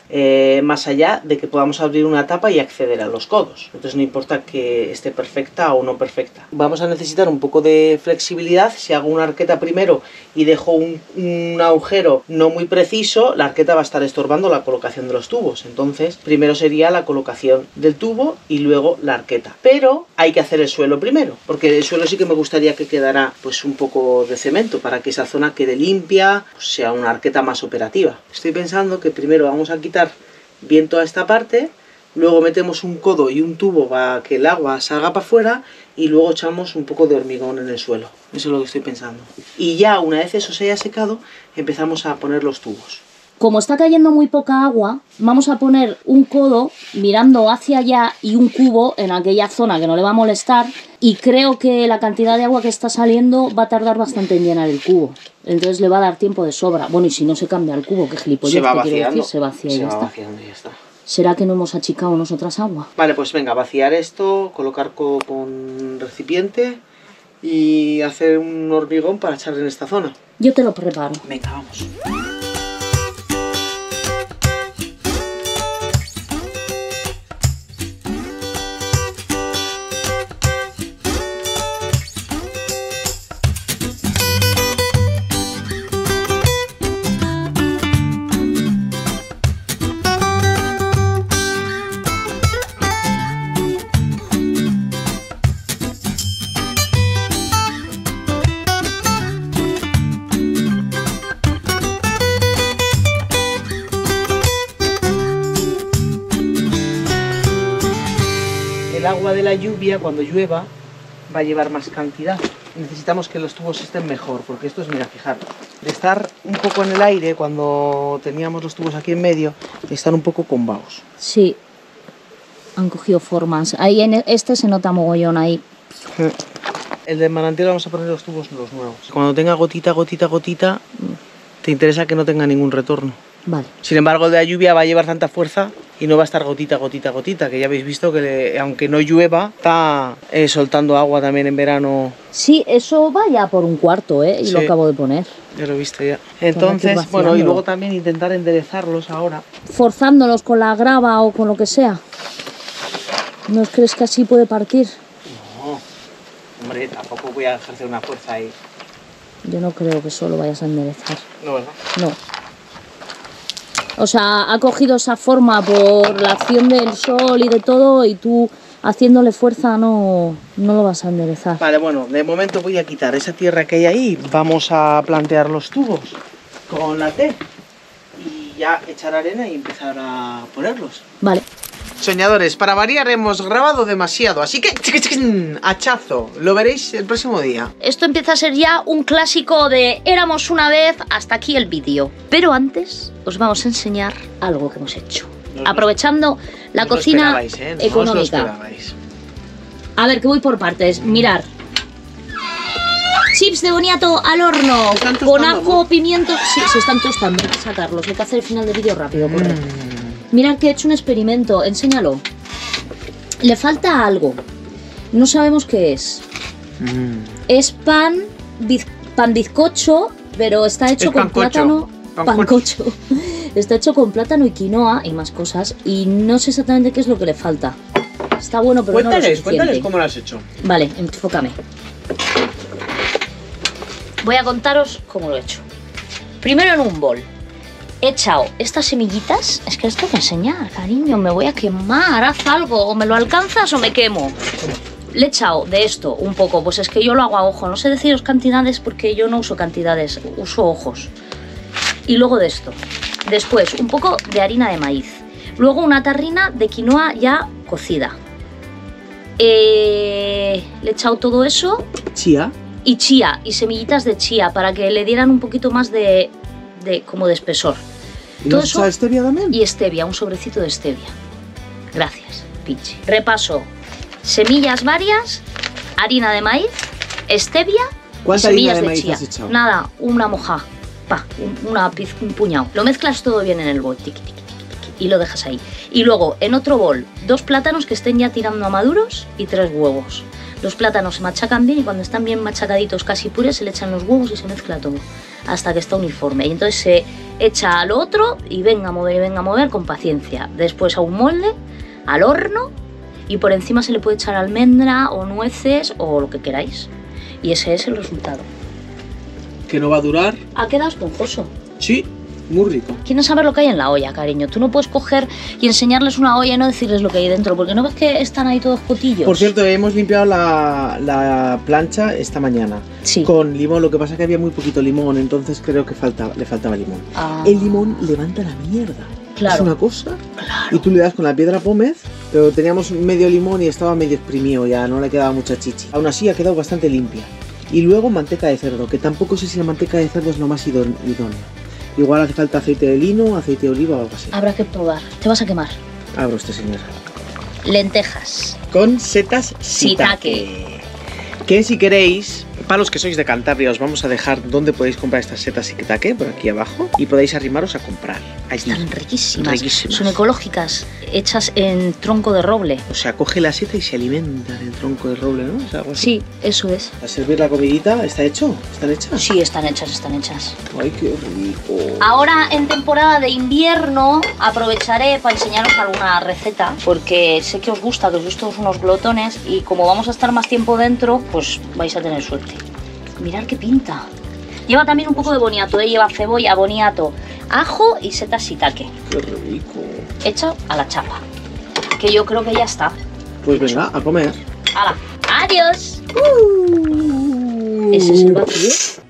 más allá de que podamos abrir una tapa y acceder a los codos. Entonces no importa que esté perfecta o no perfecta. Vamos a necesitar un poco de flexibilidad. Si hago una arqueta primero y dejo un agujero no muy preciso, la arqueta va a estar estorbando la colocación de los tubos. Entonces primero sería la colocación del tubo y luego la arqueta. Pero hay que hacer el suelo primero, porque el suelo sí que me gustaría que quedara pues un poco de cemento para que esa zona quede limpia, sea una arqueta más operativa. Estoy pensando que primero vamos a quitar bien toda esta parte, luego metemos un codo y un tubo para que el agua salga para afuera y luego echamos un poco de hormigón en el suelo. Eso es lo que estoy pensando. Y ya una vez eso se haya secado, empezamos a poner los tubos. Como está cayendo muy poca agua, vamos a poner un codo mirando hacia allá y un cubo en aquella zona que no le va a molestar, y creo que la cantidad de agua que está saliendo va a tardar bastante en llenar el cubo. Entonces le va a dar tiempo de sobra. Bueno, y si no se cambia el cubo, que gilipollas, Se va te quiero vaciando. decir, se vacía y ya está. vaciando y ya está. ¿Será que no hemos achicado nosotras agua? Vale, pues venga, vaciar esto, colocar con recipiente y hacer un hormigón para echar en esta zona. Yo te lo preparo. Venga, vamos. El agua de la lluvia, cuando llueva, va a llevar más cantidad. Necesitamos que los tubos estén mejor, porque esto es, mira, fijaros, de estar un poco en el aire, cuando teníamos los tubos aquí en medio, están un poco combados. Sí, han cogido formas. Ahí en este se nota mogollón ahí. El del manantial vamos a poner los tubos los nuevos. Cuando tenga gotita, te interesa que no tenga ningún retorno. Vale. Sin embargo, el de la lluvia va a llevar tanta fuerza y no va a estar gotita, que ya habéis visto que aunque no llueva, está soltando agua también en verano. Sí, eso va ya por un cuarto, ¿eh? Y Sí. lo acabo de poner. Ya lo he visto ya. Entonces, bueno, y vaciándolo. luego también intentar enderezarlos ahora. Forzándolos con la grava o con lo que sea. ¿No crees que así puede partir? No, hombre, tampoco voy a ejercer una fuerza ahí. Yo no creo que solo vayas a enderezar. No, ¿verdad? No. O sea, ha cogido esa forma por la acción del sol y de todo, y tú haciéndole fuerza no lo vas a enderezar. Vale, bueno, de momento voy a quitar esa tierra que hay ahí. Vamos a plantear los tubos con la T y ya echar arena y empezar a ponerlos. Vale. Soñadores, para variar hemos grabado demasiado, así que hachazo, lo veréis el próximo día. Esto empieza a ser ya un clásico de éramos una vez, hasta aquí el vídeo. Pero antes os vamos a enseñar algo que hemos hecho. Aprovechando la No os lo cocina esperabais, ¿eh? No os lo económica. esperabais. A ver, que voy por partes. Mirar. Chips de boniato al horno, ¿Están con tostando, ajo, no? pimiento. Sí, se están tostando, hay que sacarlos. Hay que hacer el final del vídeo rápido, correcto. Mirad que he hecho un experimento, enséñalo. Le falta algo. No sabemos qué es. Es pan bizcocho, pero está hecho Es con pancocho. plátano. Pancocho. Pancocho. Está hecho con plátano y quinoa y más cosas. Y no sé exactamente qué es lo que le falta. Está bueno, pero no lo Cuéntales suficiente. cómo lo has hecho. Vale, enfócame. Voy a contaros cómo lo he hecho. Primero en un bol he echado estas semillitas. Es que esto tengo que enseñar, cariño. Me voy a quemar. Haz algo. O me lo alcanzas o me quemo. Le he echado de esto un poco. Pues es que yo lo hago a ojo. No sé deciros cantidades porque yo no uso cantidades. Uso ojos. Y luego de esto. Después un poco de harina de maíz. Luego una tarrina de quinoa ya cocida. Le he echado todo eso. Chía. Y chía, y semillitas de chía, para que le dieran un poquito más de como de espesor. ¿Y Todo no has eso echado stevia también? y stevia, un sobrecito de stevia. Gracias, Pichi. Repaso. Semillas varias, harina de maíz, stevia y ¿Cuánta semillas harina de de maíz chía. has echado? Nada, una moja. Un puñado. Lo mezclas todo bien en el bol. Tiqui, tiqui, tiqui, tiqui, y lo dejas ahí. Y luego, en otro bol, 2 plátanos que estén ya tirando a maduros y 3 huevos. Los plátanos se machacan bien y cuando están bien machacaditos, casi puros, se le echan los huevos y se mezcla todo hasta que está uniforme. Y entonces se echa al otro y venga a mover con paciencia. Después a un molde, al horno, y por encima se le puede echar almendra o nueces o lo que queráis. Y ese es el resultado. Que no va a durar. Ha quedado esponjoso. Sí. Muy rico. Quieren saber lo que hay en la olla, cariño. Tú no puedes coger y enseñarles una olla y no decirles lo que hay dentro, porque no ves que están ahí todos potillos. Por cierto, hemos limpiado la plancha esta mañana. Sí. Con limón, lo que pasa es que había muy poquito limón, entonces creo que le faltaba limón. Ah. El limón levanta la mierda. Claro. Es una cosa. Y tú le das con la piedra pómez, pero teníamos medio limón y estaba medio exprimido, ya no le quedaba mucha chichi. Aún así ha quedado bastante limpia. Y luego manteca de cerdo, que tampoco sé si la manteca de cerdo es lo más idóneo. Igual hace falta aceite de lino, aceite de oliva o algo así. Habrá que probar. Te vas a quemar. Abro este señor. Lentejas. Con setas Shiitake. Que si queréis, para los que sois de Cantabria, os vamos a dejar dónde podéis comprar estas setas shiitake, por aquí abajo, y podéis arrimaros a comprar. Ahí está. Están riquísimas. Riquísimas. Son ecológicas, hechas en tronco de roble. O sea, coge la seta y se alimenta del tronco de roble, ¿no? O sea, algo así. Sí, eso es. A servir la comidita, ¿está hecho? ¿Están hechas? Sí, están hechas, están hechas. Ay, qué rico. Ahora en temporada de invierno aprovecharé para enseñaros alguna receta, porque sé que os gusta, que os sois todos unos glotones, y como vamos a estar más tiempo dentro, pues vais a tener suerte. Mirad qué pinta. Lleva también un poco de boniato, lleva cebolla, boniato, ajo y setas shiitake. Qué rico. Hecho a la chapa. Que yo creo que ya está. Pues venga, a comer. ¡Hala! ¡Adiós! Ese es el vacío.